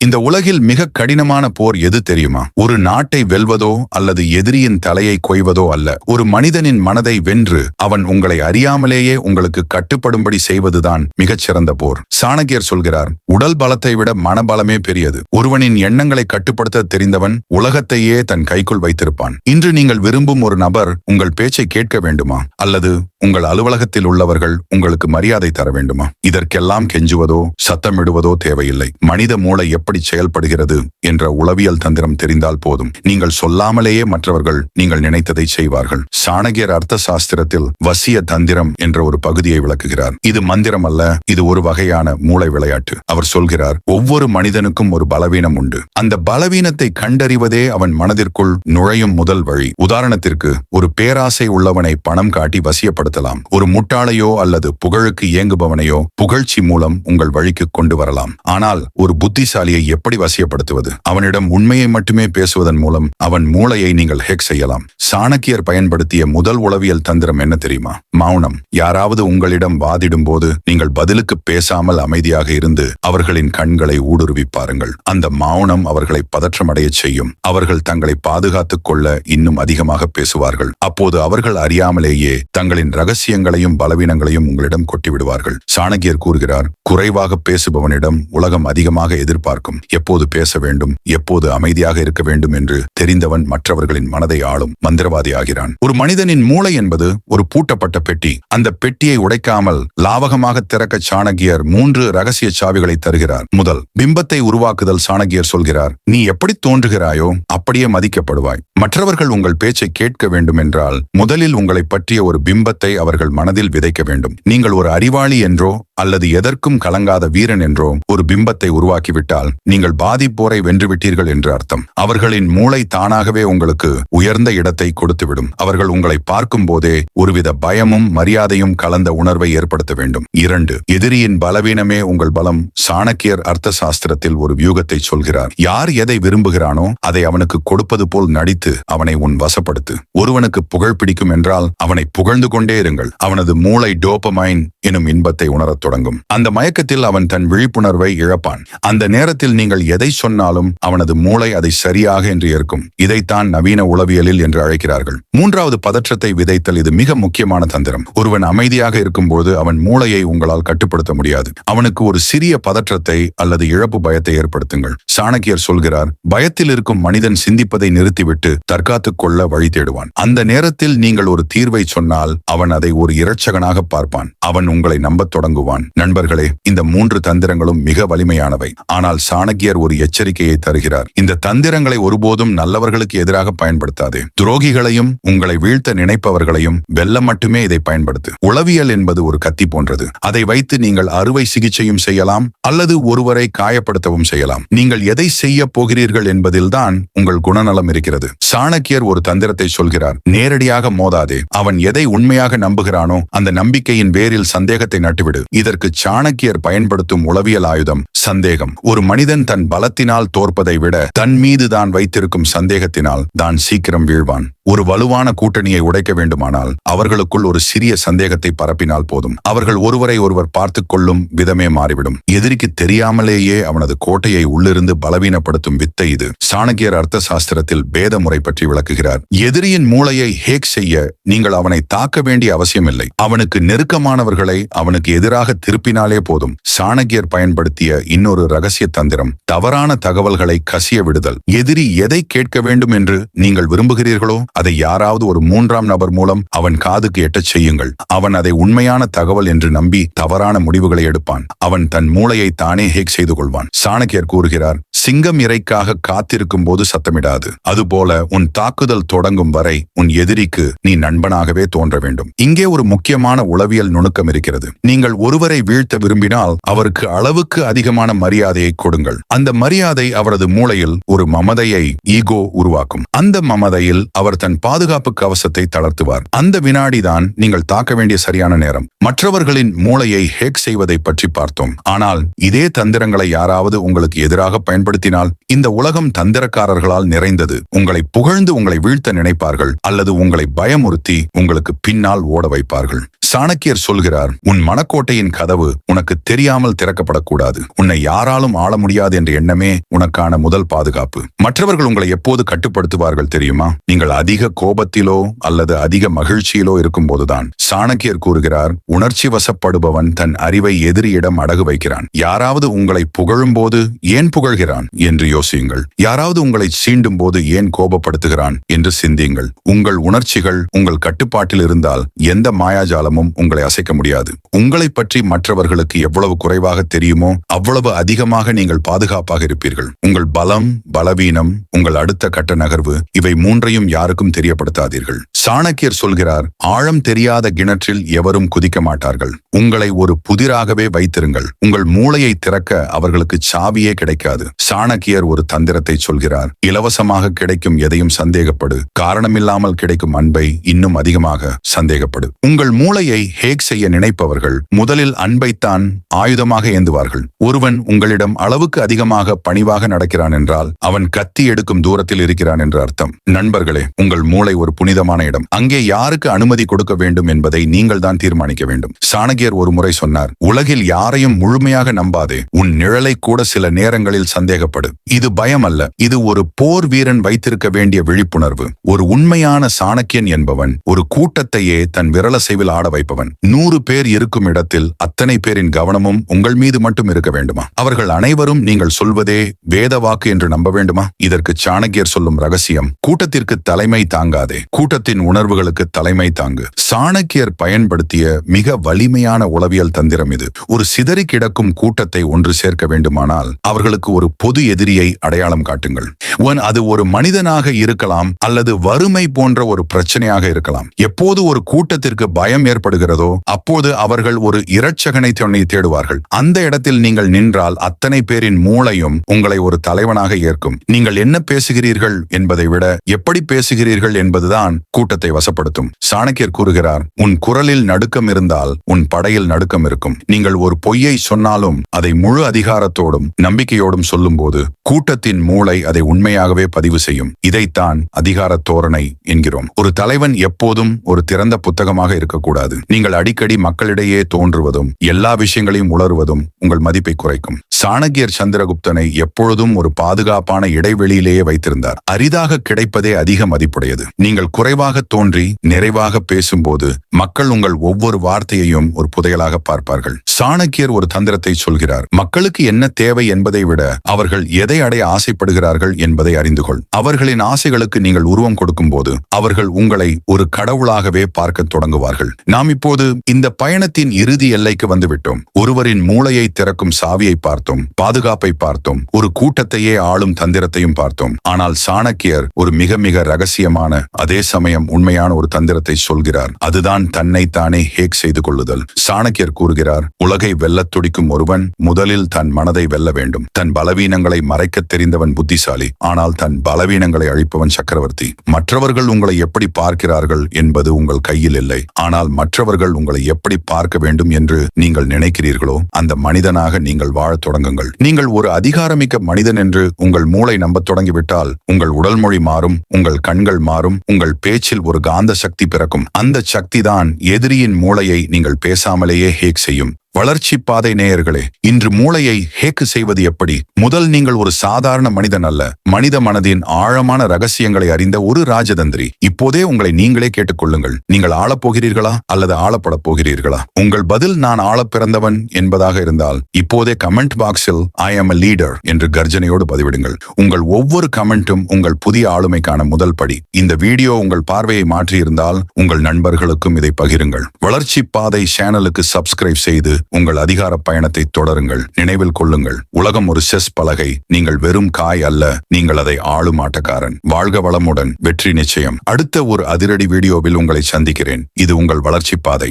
இந்த உலகில் மிக கடினமான போர் எது தெரியுமா? ஒரு நாட்டை வெல்வதோ அல்லது எதிரியின் தலையை கொய்வதோ அல்ல. ஒரு மனிதனின் மனதை வென்று அவன் உங்களை அறியாமலேயே உங்களுக்கு கட்டுப்படும்படி செய்வதுதான் மிகச்சிறந்த போர். சாணக்கியர் சொல்கிறார், உடல் பலத்தை விட மனபலமே பெரியது. ஒருவனின் எண்ணங்களை கட்டுப்படுத்த தெரிந்தவன் உலகத்தையே தன் கைக்குள் வைத்திருப்பான். இன்று நீங்கள் விரும்பும் ஒரு நபர் உங்கள் பேச்சை கேட்க வேண்டுமா? அல்லது உங்கள் அலுவலகத்தில் உள்ளவர்கள் உங்களுக்கு மரியாதை தர வேண்டுமா? இதற்கெல்லாம் கெஞ்சுவதோ சத்தமிடுவதோ தேவையில்லை. மனித மூளை எப்படி செயல்படுகிறது என்ற உளவியல் தந்திரம் தெரிந்தால் போதும். நீங்கள் சொல்லாமலேயே மற்றவர்கள் நீங்கள் நினைத்ததை செய்வார்கள். சாணக்கியர் அர்த்த சாஸ்திரத்தில் வசிய தந்திரம் என்ற ஒரு பகுதியை விளக்குகிறார். இது மந்திரம் அல்ல, இது ஒரு வகையான மூளை விளையாட்டு. அவர் சொல்கிறார், ஒவ்வொரு மனிதனுக்கும் ஒரு பலவீனம் உண்டு. அந்த பலவீனத்தை கண்டறிவதே அவன் மனதிற்குள் நுழையும் முதல் வழி. உதாரணத்திற்கு, ஒரு பேராசை உள்ளவனை பணம் காட்டி வசியப்படுத்தலாம். ஒரு முட்டாளையோ அல்லது புகழுக்கு இயங்குபவனையோ புகழ்ச்சி மூலம் உங்கள் வழிக்கு கொண்டு வரலாம். ஆனால் ஒரு புத்திசாலியை எப்படி வசியப்படுத்துவது? அவனிடம் உண்மையை மட்டுமே பேசுவதன் மூலம் அவன் மூளையை நீங்கள் ஹேக் செய்யலாம். சாணக்கியர் பயன்படுத்திய முதல் உளவியல் தந்திரம் என்ன தெரியுமா? மௌனம். யாராவது உங்களிடம் வாதிடும் போது நீங்கள் பதிலுக்கு பேசாமல் அமைதியாக இருந்து அவர்களின் கண்களை ஊடுருவி பாருங்கள். அந்த மௌனம் அவர்களை பதற்றமடைய செய்யும். அவர்கள் தங்களை பாதுகாத்துக் கொள்ள இன்னும் அதிகமாக பேசுவார்கள். அப்போது அவர்கள் அறியாமலேயே தங்களின் ரகசியங்களையும் பலவீனங்களையும் உங்களிடம் கொட்டிவிடுவார்கள். சாணக்கியர் கூறுகிறார், குறைவாக பேசுபவனிடம் உலகம் அதிகமாக எதிர்பார்க்கும். எப்போது பேச வேண்டும், எப்போது அமைதியாக இருக்க வேண்டும் என்று தெரிந்தவன் மற்றவர்களின் மனதை ஆளும் மந்திரவாதி ஆகிறான். ஒரு மனிதனின் மூளை என்பது ஒரு பூட்டப்பட்ட பெட்டி. அந்த பெட்டியை உடைக்காமல் லாவகமாக திறக்க சாணக்கியர் 3 ரகசிய சாவிகளை தருகிறார். முதல், பிம்பத்தை உருவாக்குதல். சாணக்கியர் சொல்கிறார், நீ எப்படி தோன்றுகிறாயோ அப்படியே மதிக்கப்படுவாய். மற்றவர்கள் உங்கள் பேச்சை கேட்க வேண்டும் என்றால் முதலில் உங்களை பற்றிய ஒரு பிம்பத்தை அவர்கள் மனதில் விதைக்க வேண்டும். நீங்கள் ஒரு அறிவாளி என்றோ அல்லது எதற்கும் கலங்காத வீரன் என்றோ ஒரு பிம்பத்தை உருவாக்கிவிட்டால் நீங்கள் பாதிப்போரை வென்றுவிட்டீர்கள் என்று அர்த்தம். அவர்களின் மூளை தானாகவே உங்களுக்கு உயர்ந்த இடத்தை கொடுத்துவிடும். அவர்கள் உங்களை பார்க்கும் போதே ஒருவித பயமும் மரியாதையும் கலந்த உணர்வை ஏற்படுத்த வேண்டும். 2, எதிரியின் பலவீனமே உங்கள் பலம். சாணக்கியர் அர்த்த சாஸ்திரத்தில் ஒரு வியூகத்தை சொல்கிறார். யார் எதை விரும்புகிறானோ அதை அவனுக்கு கொடுப்பது போல் நடித்து அவனை உன் வசப்படுத்து. ஒருவனுக்கு புகழ் பிடிக்கும் என்றால் அவனை புகழ்ந்து கொண்டே இருங்கள். அவனது மூளை டோபமைன் எனும் இன்பத்தை உணரத் தொடங்கும். அந்த மயக்கத்தில் அவன் தன் விழிப்புணர்வை இழப்பான். அந்த நேரத்தில் நீங்கள் எதை சொன்னாலும் அவனது மூளை அதை சரியாக என்று ஏற்கும். இதைத்தான் நவீன உளவியலில் என்று அழைக்கிறார்கள். 3வது, பதற்றத்தை விதைத்தல். இது மிக முக்கியமான தந்திரம். ஒருவன் அமைதியாக இருக்கும்போது அவன் மூளையை உங்களால் கட்டுப்படுத்த முடியாது. அவனுக்கு ஒரு சிறிய பதற்றத்தை அல்லது இழப்பு பயத்தை ஏற்படுத்துங்கள். சாணக்கியர் சொல்கிறார், பயத்தில் இருக்கும் மனிதன் சிந்திப்பதை நிறுத்திவிட்டு தற்காத்துக் கொள்ள வழி தேடுவான். அந்த நேரத்தில் நீங்கள் ஒரு தீர்வை சொன்னால் அவன் அதை ஒரு இரட்சகனாக பார்ப்பான். அவன் உங்களை நம்பத் தொடங்குவான். நண்பர்களே, இந்த 3 தந்திரங்களும் மிக வலிமையானவை. ஆனால் சாணக்கியர் ஒரு எச்சரிக்கையை தருகிறார். இந்த தந்திரங்களை ஒருபோதும் நல்லவர்களுக்கு எதிராக பயன்படுத்தாதே. துரோகிகளையும் உங்களை வீழ்த்த நினைப்பவர்களையும் வெல்ல மட்டுமே இதை பயன்படுத்து. உளவியல் என்பது ஒரு கத்தி போன்றது. அதை வைத்து நீங்கள் அறுவை சிகிச்சையும் செய்யலாம் அல்லது ஒருவரை காயப்படுத்தவும் செய்யலாம். நீங்கள் எதை செய்ய போகிறீர்கள் என்பதில்தான் உங்கள் குணநலம் இருக்கிறது. சாணக்கியர் ஒரு தந்திரத்தை சொல்கிறார், நேரடியாக மோதாதே. அவன் எதை உண்மையாக நம்புகிறானோ அந்த நம்பிக்கையின் வேரில் சந்தேகத்தை நட்டுவிடு. இதற்கு சாணக்கியர் பயன்படுத்தும் உளவியல் ஆயுதம் சந்தேகம். ஒரு மனிதன் தன் பலத்தினால் தோற்பதை விட தன் மீது தான் வைத்திருக்கும் சந்தேகத்தினால் தான் சீக்கிரம் வீழ்வான். ஒரு வலுவான கூட்டணியை உடைக்க வேண்டுமானால் அவர்களுக்குள் ஒரு சிறிய சந்தேகத்தை பரப்பினால் போதும். அவர்கள் ஒருவரை ஒருவர் பார்த்துக் கொள்ளும் விதமே மாறிவிடும். எதிரிக்கு தெரியாமலேயே அவனது கோட்டையை உள்ளிருந்து பலவீனப்படுத்தும் வித்தை இது. சாணக்கியர் அர்த்த சாஸ்திரத்தில் பேத முறை பற்றி விளக்குகிறார். எதிரியின் மூளையை ஹேக் செய்ய நீங்கள் அவனை தாக்க வேண்டிய அவசியமில்லை. அவனுக்கு நெருக்கமானவர்களை அவனுக்கு எதிராக திருப்பினாலே போதும். சாணக்கியர் பயன்படுத்திய இன்னொரு ரகசிய தந்திரம் தவறான தகவல்களை கசிய விடுதல். எதிரி எதை கேட்க வேண்டும் என்று நீங்கள் விரும்புகிறீர்களோ அதை யாராவது ஒரு 3ஆம் நபர் மூலம் அவன் காதுக்கு எட்டச் செய்யுங்கள். அவன் அதை உண்மையான தகவல் என்று நம்பி தவறான முடிவுகளை எடுப்பான். அவன் தன் மூளையை தானே ஹேக் செய்து கொள்வான். சாணக்கியர் கூறுகிறார், சிங்கம் இரைக்காக காத்திருக்கும் போது சத்தமிடாது. அதுபோல உன் தாக்குதல் தொடங்கும் வரை உன் எதிரிக்கு நீ நண்பனாகவே தோன்ற வேண்டும். இங்கே ஒரு முக்கியமான உளவியல் நுணுக்கம் இருக்கிறது. நீங்கள் ஒருவரை வீழ்த்த விரும்பினால் அவருக்கு அளவுக்கு அதிகமான மரியாதையை கொடுங்கள். அந்த மரியாதை அவரது மூளையில் ஒரு மமதையை ஈகோ உருவாக்கும். அந்த மமதையில் அவர் தன் பாதுகாப்பு கவசத்தை தளர்த்துவார். அந்த வினாடிதான் நீங்கள் தாக்க வேண்டிய சரியான நேரம். மற்றவர்களின் மூளையை ஹேக் செய்வதை பற்றி பார்த்தோம். ஆனால் இதே தந்திரங்களை யாராவது உங்களுக்கு எதிராக பயன்படுத்தினால் இந்த உலகம் தந்திரக்காரர்களால் நிறைந்தது. உங்களை புகழ்ந்து உங்களை வீழ்த்த நினைப்பார்கள் அல்லது உங்களை பயமுறுத்தி உங்களுக்கு பின்னால் ஓட வைப்பார்கள். சாணக்கியர் சொல்கிறார், உன் மனக்கோட்டையின் கதவு உனக்கு தெரியாமல் திறக்கப்படக்கூடாது. உன்னை யாராலும் ஆள முடியாது என்ற எண்ணமே உனக்கான முதல் பாதுகாப்பு. மற்றவர்கள் உங்களை எப்போது கட்டுப்படுத்துவார்கள் தெரியுமா? நீங்கள் அதிக கோபத்திலோ அல்லது அதிக மகிழ்ச்சியிலோ இருக்கும் போதுதான். சாணக்கியர் கூறுகிறார், உணர்ச்சி வசப்படுபவன் தன் அறிவை எதிரியிடம் அடகு வைக்கிறான். யாராவது உங்களை புகழும் போது ஏன் புகழ்கிறான் என்று யோசியுங்கள். யாராவது உங்களை சீண்டும் போது ஏன் கோபப்படுத்துகிறான் என்று சிந்தியுங்கள். உங்கள் உணர்ச்சிகள் உங்கள் கட்டுப்பாட்டில் இருந்தால் எந்த மாயாஜாலமும் உங்களை அசைக்க முடியாது. உங்களை பற்றி மற்றவர்களுக்கு எவ்வளவு குறைவாக தெரியுமோ அவ்வளவு அதிகமாக நீங்கள் பாதுகாப்பாக இருப்பீர்கள். உங்கள் பலம், பலவீனம், உங்கள் அடுத்த கட்ட நகர்வு, இவை மூன்றையும் யாருக்கும் தெரியப்படுத்தாதீர்கள். சாணக்கியர் சொல்கிறார், ஆழம் தெரியாத கிணற்றில் எவரும் குதிக்க மாட்டார்கள். உங்களை ஒரு புதிராகவே வைத்திருங்கள். உங்கள் மூளையை திறக்க அவர்களுக்கு சாவியே கிடைக்காது. சாணக்கியர் ஒரு தந்திரத்தை சொல்கிறார், இலவசமாக கிடைக்கும் எதையும் சந்தேகப்படு. காரணமில்லாமல் கிடைக்கும் அன்பை இன்னும் அதிகமாக சந்தேகப்படு. உங்கள் மூளையை ஹேக் செய்ய நினைப்பவர்கள் முதலில் அன்பைத்தான் ஆயுதமாக ஏந்துவார்கள். ஒருவன் உங்களிடம் அளவுக்கு அதிகமாக பணிவாக நடக்கிறான் என்றால் அவன் கத்தி எடுக்கும் தூரத்தில் இருக்கிறான் என்று அர்த்தம். நண்பர்களே, உங்கள் மூளை ஒரு புனிதமான இடம். அங்கே யாருக்கு அனுமதி கொடுக்க வேண்டும் என்பதை நீங்கள் தான் தீர்மானிக்க வேண்டும். சாணக்கியர் ஒரு முறை சொன்னார், உலகில் யாரையும் முழுமையாக நம்பாதே. உன் நிழலை கூட சில நேரங்களில் சந்தேகப்படு. இது பயம் அல்ல, இது ஒரு போர் வீரன் வைத்திருக்க வேண்டிய விழிப்புணர்வு. ஒரு உண்மையான சாணக்கியன் என்பவன் ஒரு கூட்டத்தையே தன் விரலசைவில் ஆட வைப்பவன். 100 பேர் இருக்கும் இடத்தில் அத்தனை பேரின் கவனமும் உங்கள் மீது மட்டும் இருக்க வேண்டுமா? அவர்கள் அனைவரும் நீங்கள் சொல்வதே வேத வாக்கு என்று நம்ப வேண்டுமா? இதற்கு சாணக்கியர் சொல்லும் ரகசியம், கூட்டத்திற்கு தலைமை தாங்காதே, கூட்டத்தின் உணர்வுகளுக்கு தலைமை தாங்கு. சாணக்கியர் பயன்படுத்திய மிக வலிமையான உளவியல் தந்திரம் இது. ஒரு சிதறி கிடக்கும் கூட்டத்தை ஒன்று சேர்க்க வேண்டுமானால் அவர்களுக்கு ஒரு பொது எதிரியை அடையாளம் காட்டுங்கள். அது ஒரு மனிதனாக இருக்கலாம் அல்லது வறுமை போன்ற ஒரு பிரச்சனையாக இருக்கலாம். எப்போது ஒரு கூட்டத்திற்கு பயம் ஏற்படுகிறதோ அப்போது அவர்கள் ஒரு இரட்சகனை தேடுவார்கள். அந்த இடத்தில் நீங்கள் நின்றால் அத்தனை பேரின் மூளையும் உங்களை ஒரு தலைவனாக ஏற்கும். நீங்கள் என்ன பேசுகிறீர்கள் என்பதை விட எப்படி பேசுகிறீர்கள் என்பதுதான் கூட்டத்தை வசப்படுத்தும். சாணக்கியர் கூறுகிறார், உன் குரலில் நடுக்கம் இருந்தால் உன் படையில் நடுக்கம் இருக்கும். நீங்கள் ஒரு பொய்யை சொன்னாலும் அதை முழு அதிகாரத்தோடும் நம்பிக்கையோடும் சொல்லும் போது கூட்டத்தின் மூளை அதை உண்மையாகவே பதிவு செய்யும். இதைத்தான் அதிகார தோரணை என்கிறோம். ஒரு தலைவன் எப்போதும் ஒரு திறந்த புத்தகமாக இருக்கக்கூடாது. நீங்கள் அடிக்கடி மக்களிடையே தோன்றுவதும் எல்லா விஷயங்களையும் உளறுவதும் உங்கள் மதிப்பை குறைக்கும். சாணக்கியர் சந்திரகுப்தனை எப்பொழுதும் ஒரு பாதுகாப்பான இடைவெளியிலேயே வைத்திருந்தார். அரிதாக கிடைப்பதே அதிக மதிப்புடையது. நீங்கள் குறைவாக தோன்றி நிறைவாக பேசும்போது மக்கள் உங்கள் ஒவ்வொரு வார்த்தையையும் ஒரு புதையலாக பார்ப்பார்கள். சாணக்கியர் ஒரு தந்திரத்தை சொல்கிறார், மக்களுக்கு என்ன தேவை என்பதை விட அவர்கள் எதை அடைய ஆசைப்படுகிறார்கள் என்பதை அறிந்து கொள். அவர்களின் ஆசைகளுக்கு நீங்கள் உருவம் கொடுக்கும் போது அவர்கள் உங்களை ஒரு கடவுளாகவே பார்க்க தொடங்குவார்கள். நாம் இப்போது இந்த பயணத்தின் இறுதி எல்லைக்கு வந்துவிட்டோம். ஒருவரின் மூளையை திறக்கும் சாவியை பார்த்தோம், பாதுகாப்பை பார்த்தோம், ஒரு கூட்டத்தையே ஆளும் தந்திரத்தையும் பார்த்தோம். ஆனால் சாணக்கியர் ஒரு மிக மிக ரகசியமான அதே சமயம் உண்மையான ஒரு தந்திரத்தை சொல்கிறார். அதுதான் தன்னைத்தானே ஹேக் செய்து கொள்ளுதல். சாணக்கியர் கூறுகிறார், உலகை வெல்லத் துடிக்கும் ஒருவன் முதலில் தன் மனதை வெல்ல வேண்டும். தன் பலவீனங்களை மறைக்க தெரிந்தவன் புத்திசாலி, ஆனால் தன் பலவீனங்களை அழிப்பவன் சக்கரவர்த்தி. மற்றவர்கள் உங்களை எப்படி பார்க்கிறார்கள் என்பது உங்கள் கையில் இல்லை. ஆனால் மற்றவர்கள் உங்களை எப்படி பார்க்க வேண்டும் என்று நீங்கள் நினைக்கிறீர்களோ அந்த மனிதனாக நீங்கள் வாழத் தொடங்குங்கள். நீங்கள் ஒரு அதிகாரமிக்க மனிதன் என்று உங்கள் மூளை நம்பத் தொடங்கிவிட்டால் உங்கள் உடல் மொழி மாறும், உங்கள் கண்கள் மாறும், உங்கள் பேச்சில் ஒரு காந்த சக்தி பிறக்கும். அந்த சக்தி தான் எதிரியின் மூளையை நீங்கள் பேசாமலேயே ஹேக் செய்யும். வளர்ச்சி பாதை நேயர்களே, இன்று மூளையை ஹேக்கு செய்வது எப்படி? முதல் நீங்கள் ஒரு சாதாரண மனிதன் அல்ல, மனித மனதின் ஆழமான ரகசியங்களை அறிந்த ஒரு ராஜதந்திரி. இப்போதே உங்களை நீங்களே கேட்டுக்கொள்ளுங்கள், நீங்கள் ஆளப்போகிறீர்களா அல்லது ஆளப்படப் போகிறீர்களா? உங்கள் பதில் நான் ஆளப் பிறந்தவன் என்பதாக இருந்தால் இப்போதே கமெண்ட் பாக்ஸில் ஐ ஆம் a லீடர் என்று கர்ஜனையோடு பதிவிடுங்கள். உங்கள் ஒவ்வொரு கமெண்ட்டும் உங்கள் புதிய ஆளுமைக்கான முதல் படி. இந்த வீடியோ உங்கள் பார்வையை மாற்றியிருந்தால் உங்கள் நண்பர்களுக்கும் இதை பகிருங்கள். வளர்ச்சி பாதை சேனலுக்கு சப்ஸ்கிரைப் செய்து உங்கள் அதிகார பயணத்தை தொடருங்கள். நினைவில் கொள்ளுங்கள், உலகம் ஒரு செஸ் பலகை. நீங்கள் வெறும் காய் அல்ல, நீங்கள் அதை ஆளும் ஆட்டக்காரன். வாழ்க வளமுடன், வெற்றி நிச்சயம். அடுத்த ஒரு அதிரடி வீடியோவில் உங்களை சந்திக்கிறேன். இது உங்கள் வளர்ச்சி பாதை.